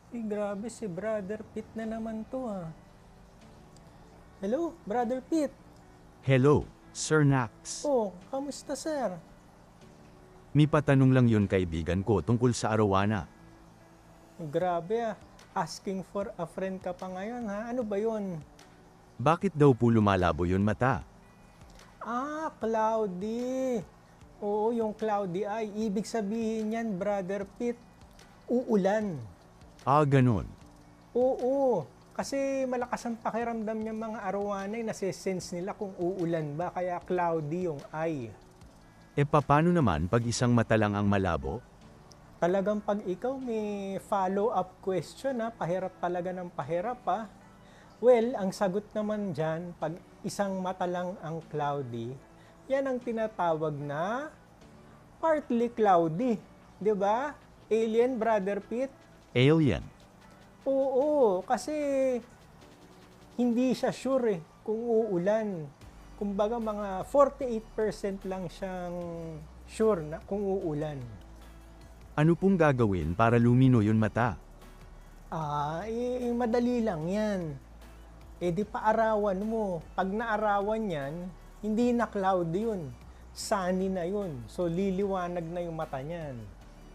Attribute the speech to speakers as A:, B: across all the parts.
A: Grabe si Brother Pete na naman to Hello, Brother Pete.
B: Hello, Sir Nax.
A: Oh, kamusta sir?
B: May patanong lang yun kaibigan ko tungkol sa arawana.
A: Grabe Asking for a friend ka pa ngayon Ano ba yun?
B: Bakit daw po lumalabo yun mata?
A: Cloudy. Oo, yung cloudy eye. Ibig sabihin yan, Brother Pete, uulan.
B: Ganon.
A: Oo, kasi malakas ang pakiramdam niya mga arawanay, nase-sense nila kung uulan ba, kaya cloudy yung eye.
B: Paano naman pag isang mata lang ang malabo?
A: Talagang pag ikaw may follow-up question pahirap talaga ng pahirap Well, ang sagot naman dyan, pag isang mata lang ang cloudy, yan ang tinatawag na partly cloudy. 'Di ba? Alien, Brother Pete?
B: Alien.
A: Oo, kasi hindi siya sure kung uulan. Kumbaga mga 48% lang siyang sure na kung uulan.
B: Ano pong gagawin para lumino yun mata?
A: Madali lang yan. Di paarawan mo. Pag naarawan yan, hindi na cloudy yun. Sunny na yun. So liliwanag na yung mata niyan.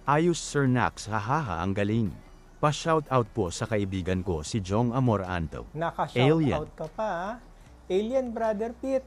B: Ayos Sir Nax, hahaha, ang galing. Pa-shoutout po sa kaibigan ko si Jong Amoranto.
A: Naka-shoutout ka pa Alien, Brother Pete.